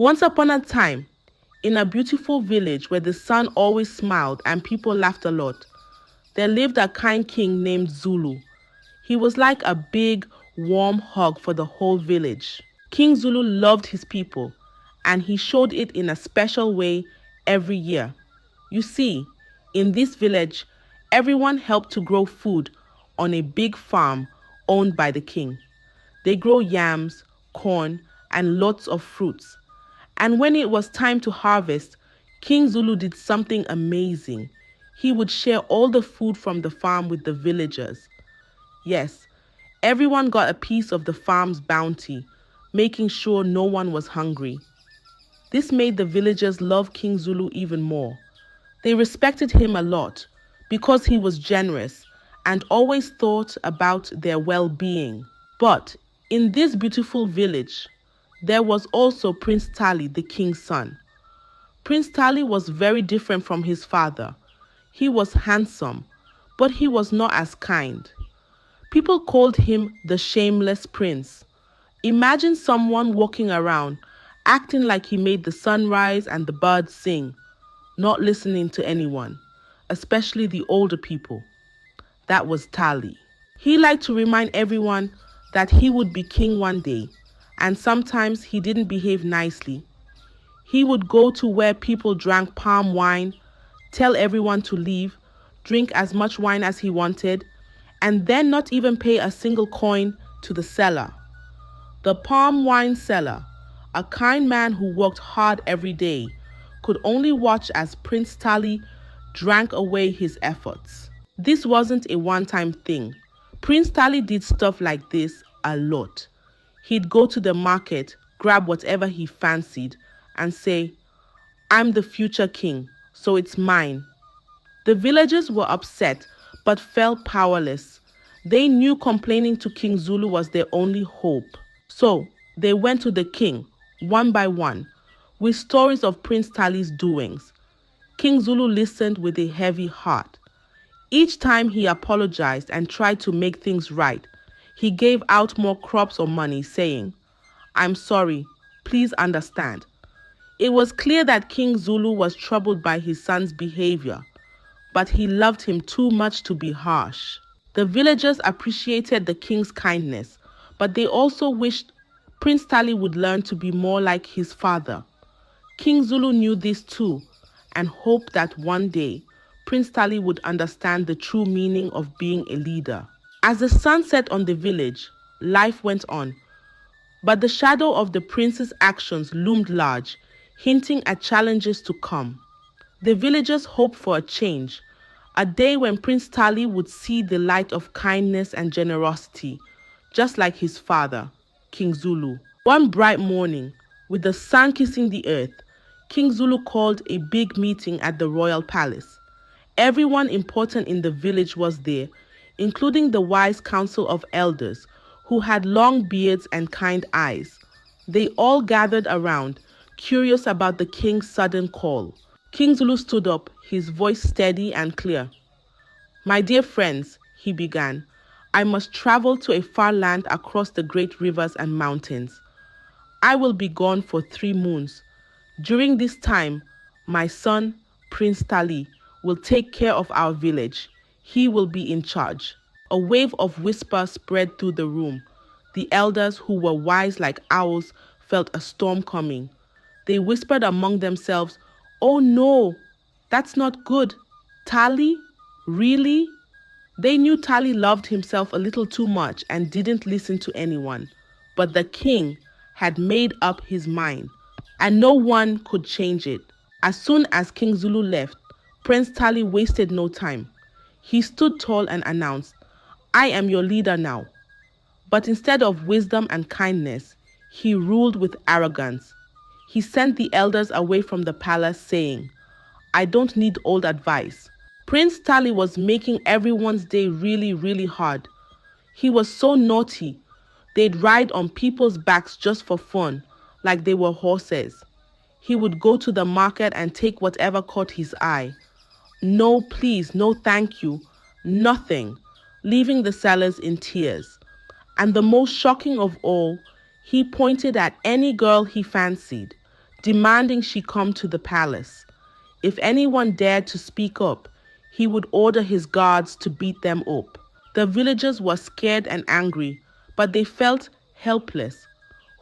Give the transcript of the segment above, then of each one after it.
Once upon a time, in a beautiful village where the sun always smiled and people laughed a lot, there lived a kind king named Zulu. He was like a big, warm hug for the whole village. King Zulu loved his people, and he showed it in a special way every year. You see, in this village, everyone helped to grow food on a big farm owned by the king. They grow yams, corn, and lots of fruits. And when it was time to harvest, King Zulu did something amazing. He would share all the food from the farm with the villagers. Yes, everyone got a piece of the farm's bounty, making sure no one was hungry. This made the villagers love King Zulu even more. They respected him a lot because he was generous and always thought about their well-being. But in this beautiful village, there was also Prince Tali, the king's son. Prince Tali was very different from his father. He was handsome, but he was not as kind. People called him the Shameless Prince. Imagine someone walking around, acting like he made the sun rise and the birds sing, not listening to anyone, especially the older people. That was Tali. He liked to remind everyone that he would be king one day, and sometimes he didn't behave nicely. He would go to where people drank palm wine, tell everyone to leave, drink as much wine as he wanted, and then not even pay a single coin to the seller. The palm wine seller, a kind man who worked hard every day, could only watch as Prince Tali drank away his efforts. This wasn't a one-time thing. Prince Tali did stuff like this a lot. He'd go to the market, grab whatever he fancied, and say, "I'm the future king, so it's mine." The villagers were upset, but felt powerless. They knew complaining to King Zulu was their only hope. So they went to the king, one by one, with stories of Prince Tali's doings. King Zulu listened with a heavy heart. Each time he apologized and tried to make things right, he gave out more crops or money, saying, "I'm sorry, please understand." It was clear that King Zulu was troubled by his son's behavior, but he loved him too much to be harsh. The villagers appreciated the king's kindness, but they also wished Prince Tali would learn to be more like his father. King Zulu knew this too, and hoped that one day Prince Tali would understand the true meaning of being a leader. As the sun set on the village, life went on, but the shadow of the prince's actions loomed large, hinting at challenges to come. The villagers hoped for a change, a day when Prince Tali would see the light of kindness and generosity, just like his father, King Zulu. One bright morning, with the sun kissing the earth, King Zulu called a big meeting at the royal palace. Everyone important in the village was there, including the wise council of elders, who had long beards and kind eyes. They all gathered around, curious about the king's sudden call. King Zulu stood up, his voice steady and clear. "My dear friends," he began, "I must travel to a far land across the great rivers and mountains. I will be gone for 3 moons. During this time, my son, Prince Tali, will take care of our village. He will be in charge." A wave of whisper spread through the room. The elders, who were wise like owls, felt a storm coming. They whispered among themselves, "Oh no, that's not good. Tali? Really?" They knew Tali loved himself a little too much and didn't listen to anyone. But the king had made up his mind, and no one could change it. As soon as King Zulu left, Prince Tali wasted no time. He stood tall and announced, "I am your leader now." But instead of wisdom and kindness, he ruled with arrogance. He sent the elders away from the palace, saying, "I don't need old advice." Prince Tali was making everyone's day really, really hard. He was so naughty. They'd ride on people's backs just for fun, like they were horses. He would go to the market and take whatever caught his eye. No please, no thank you, nothing, leaving the sellers in tears. And the most shocking of all, he pointed at any girl he fancied, demanding she come to the palace. If anyone dared to speak up, he would order his guards to beat them up. The villagers were scared and angry, but they felt helpless.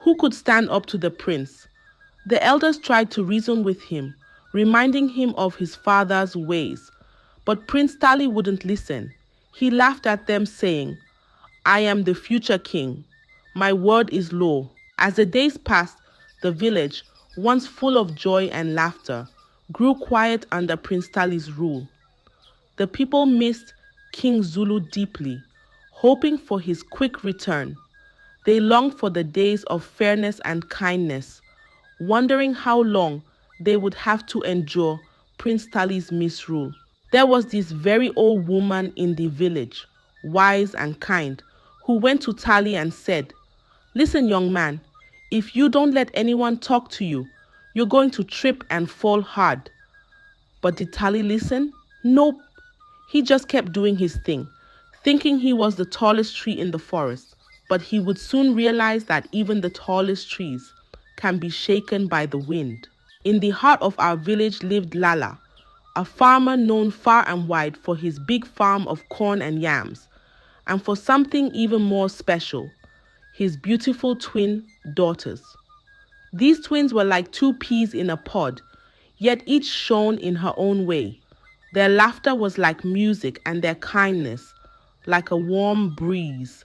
Who could stand up to the prince? The elders tried to reason with him, reminding him of his father's ways. But Prince Tali wouldn't listen. He laughed at them, saying, "I am the future king. My word is law." As the days passed, the village, once full of joy and laughter, grew quiet under Prince Tali's rule. The people missed King Zulu deeply, hoping for his quick return. They longed for the days of fairness and kindness, wondering how long they would have to endure Prince Tali's misrule. There was this very old woman in the village, wise and kind, who went to Tali and said, "Listen, young man, if you don't let anyone talk to you, you're going to trip and fall hard." But did Tali listen? Nope. He just kept doing his thing, thinking he was the tallest tree in the forest. But he would soon realize that even the tallest trees can be shaken by the wind. In the heart of our village lived Lala, a farmer known far and wide for his big farm of corn and yams, and for something even more special, his beautiful twin daughters. These twins were like two peas in a pod, yet each shone in her own way. Their laughter was like music and their kindness like a warm breeze.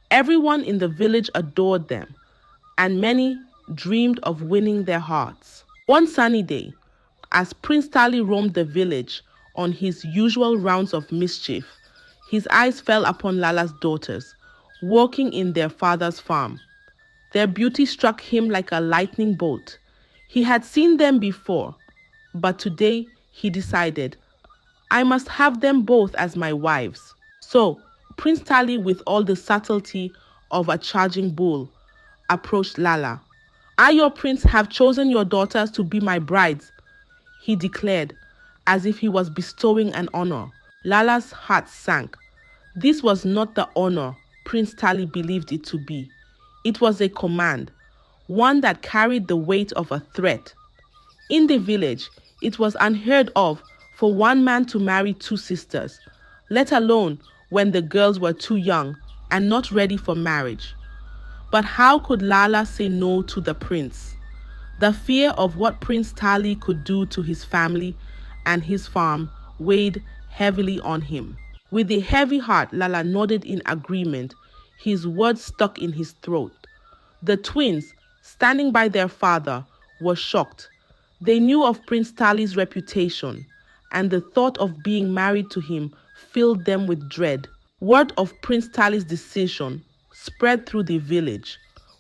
Everyone in the village adored them, and many dreamed of winning their hearts. One sunny day, as Prince Tali roamed the village on his usual rounds of mischief, his eyes fell upon Lala's daughters, working in their father's farm. Their beauty struck him like a lightning bolt. He had seen them before, but today he decided, "I must have them both as my wives." So, Prince Tali, with all the subtlety of a charging bull, approached Lala. "I, your prince, have chosen your daughters to be my brides," he declared, as if he was bestowing an honor. Lala's heart sank. This was not the honor Prince Tali believed it to be. It was a command, one that carried the weight of a threat. In the village, it was unheard of for one man to marry two sisters, let alone when the girls were too young and not ready for marriage. But how could Lala say no to the prince? The fear of what Prince Tali could do to his family and his farm weighed heavily on him. With a heavy heart, Lala nodded in agreement, his words stuck in his throat. The twins, standing by their father, were shocked. They knew of Prince Tali's reputation, and the thought of being married to him filled them with dread. Word of Prince Tali's decision spread through the village.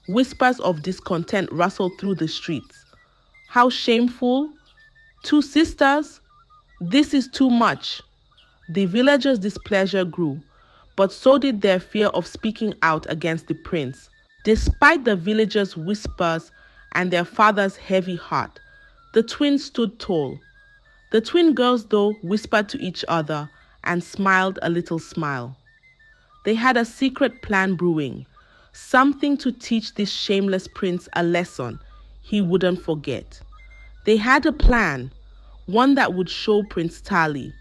Whispers of discontent rustled through the streets. "How shameful! Two sisters? This is too much." The villagers' displeasure grew, but so did their fear of speaking out against the prince. Despite the villagers' whispers and their father's heavy heart, the twins stood tall. The twin girls, though, whispered to each other and smiled a little smile. They had a secret plan brewing, something to teach this shameless prince a lesson he wouldn't forget. They had a plan, one that would show Prince Tali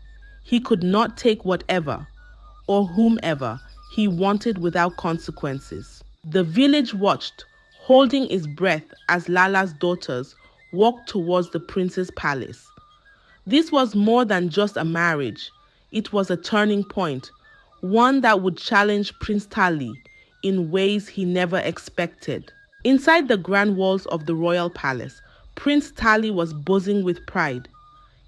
he could not take whatever or whomever he wanted without consequences. The village watched, holding its breath as Lala's daughters walked towards the prince's palace. This was more than just a marriage. It was a turning point, one that would challenge Prince Tali in ways he never expected. Inside the grand walls of the royal palace, Prince Tali was buzzing with pride.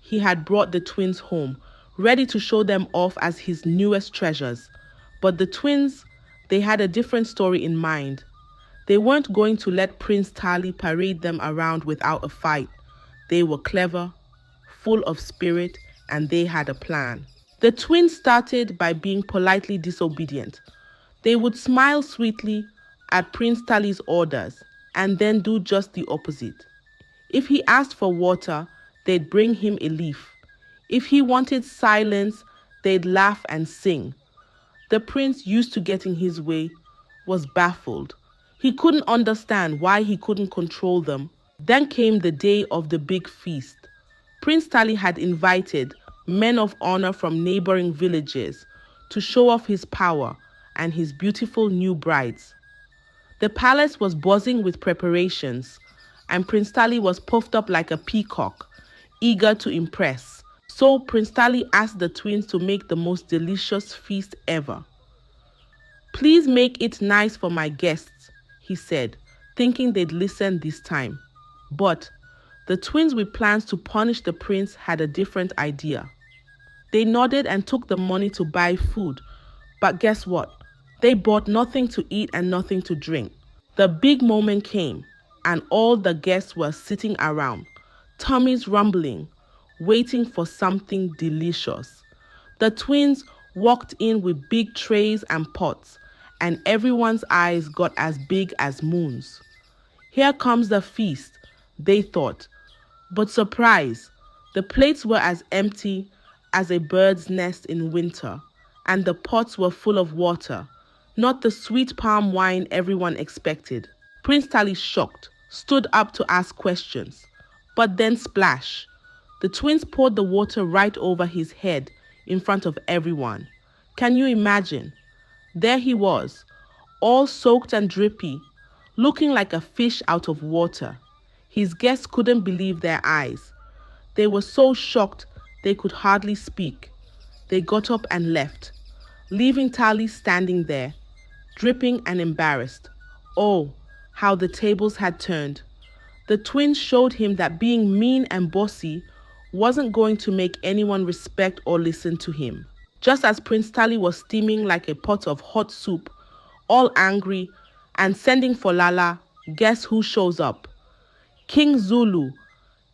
He had brought the twins home, ready to show them off as his newest treasures. But the twins, they had a different story in mind. They weren't going to let Prince Tali parade them around without a fight. They were clever, full of spirit, and they had a plan. The twins started by being politely disobedient. They would smile sweetly at Prince Tali's orders and then do just the opposite. If he asked for water, they'd bring him a leaf. If he wanted silence, they'd laugh and sing. The prince, used to getting his way, was baffled. He couldn't understand why he couldn't control them. Then came the day of the big feast. Prince Tali had invited men of honor from neighboring villages to show off his power and his beautiful new brides. The palace was buzzing with preparations, and Prince Tali was puffed up like a peacock, eager to impress. So Prince Tali asked the twins to make the most delicious feast ever. "Please make it nice for my guests," he said, thinking they'd listen this time. But the twins with plans to punish the prince had a different idea. They nodded and took the money to buy food, but guess what? They bought nothing to eat and nothing to drink. The big moment came, and all the guests were sitting around, tummies rumbling, waiting for something delicious. The twins walked in with big trays and pots, and everyone's eyes got as big as moons. Here comes the feast, they thought. But surprise, the plates were as empty as a bird's nest in winter, and the pots were full of water, not the sweet palm wine everyone expected. Prince Tali, shocked, stood up to ask questions. But then splash! The twins poured the water right over his head in front of everyone. Can you imagine? There he was, all soaked and drippy, looking like a fish out of water. His guests couldn't believe their eyes. They were so shocked they could hardly speak. They got up and left, leaving Tali standing there, dripping and embarrassed. Oh, how the tables had turned. The twins showed him that being mean and bossy wasn't going to make anyone respect or listen to him. Just as Prince Tali was steaming like a pot of hot soup, all angry, and sending for Lala, guess who shows up? King Zulu.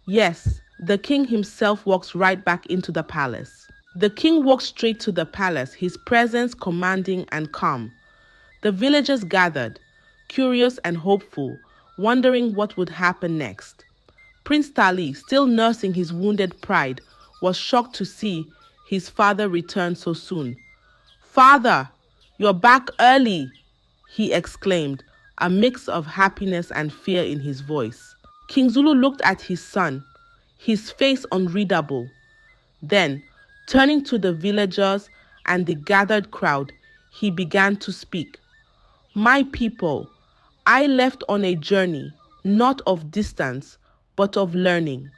Yes, the king himself walks right back into the palace. The king walked straight to the palace, his presence commanding and calm. The villagers gathered, curious and hopeful, wondering what would happen next. Prince Tali, still nursing his wounded pride, was shocked to see his father return so soon. "Father, you're back early," he exclaimed, a mix of happiness and fear in his voice. King Zulu looked at his son, his face unreadable. Then, turning to the villagers and the gathered crowd, he began to speak. "My people, I left on a journey, not of distance, but of learning.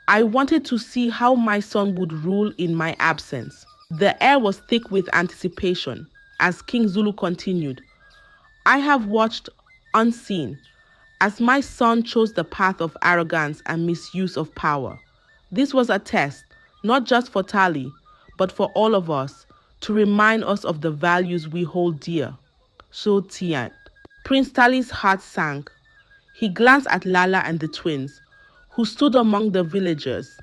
I wanted to see how my son would rule in my absence." The air was thick with anticipation as King Zulu continued. "I have watched unseen as my son chose the path of arrogance and misuse of power. This was a test, not just for Tali, but for all of us, to remind us of the values we hold dear." So Tiat. Prince Tali's heart sank. He glanced at Lala and the twins, who stood among the villagers,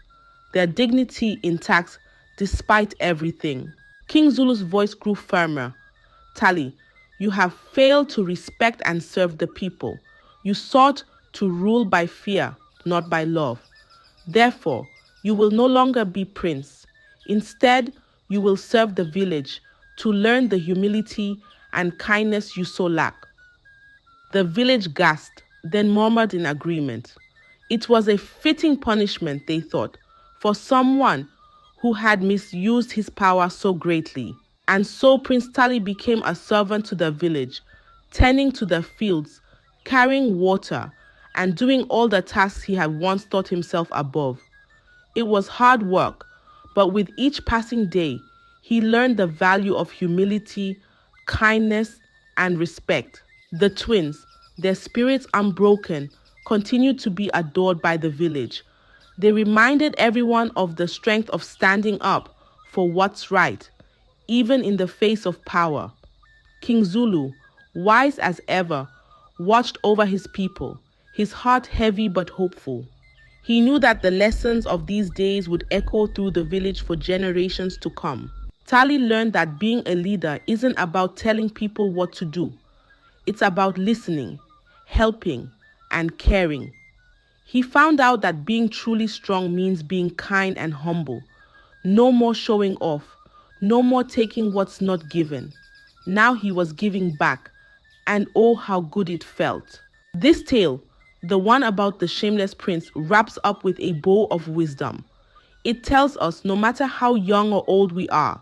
their dignity intact despite everything. King Zulu's voice grew firmer. "Tali, you have failed to respect and serve the people. You sought to rule by fear, not by love. Therefore, you will no longer be prince. Instead, you will serve the village to learn the humility and kindness you so lack." The village gasped, then murmured in agreement. It was a fitting punishment, they thought, for someone who had misused his power so greatly. And so Prince Tali became a servant to the village, tending to the fields, carrying water, and doing all the tasks he had once thought himself above. It was hard work, but with each passing day, he learned the value of humility, kindness, and respect. The twins, their spirits unbroken, continued to be adored by the village. They reminded everyone of the strength of standing up for what's right, even in the face of power. King Zulu, wise as ever, watched over his people, his heart heavy but hopeful. He knew that the lessons of these days would echo through the village for generations to come. Tali learned that being a leader isn't about telling people what to do. It's about listening, helping, and caring. He found out that being truly strong means being kind and humble. No more showing off, no more taking what's not given. Now he was giving back, and oh, how good it felt. This tale, the one about the shameless prince, wraps up with a bow of wisdom. It tells us no matter how young or old we are,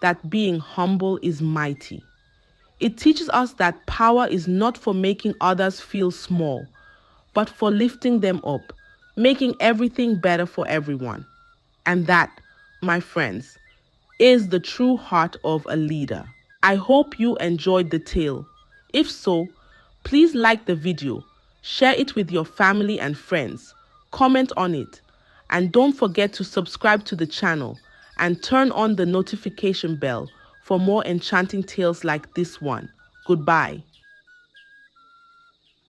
that being humble is mighty. It teaches us that power is not for making others feel small, but for lifting them up, making everything better for everyone. And that, my friends, is the true heart of a leader. I hope you enjoyed the tale. If so, please like the video, share it with your family and friends, comment on it, and don't forget to subscribe to the channel and turn on the notification bell for more enchanting tales like this one. Goodbye.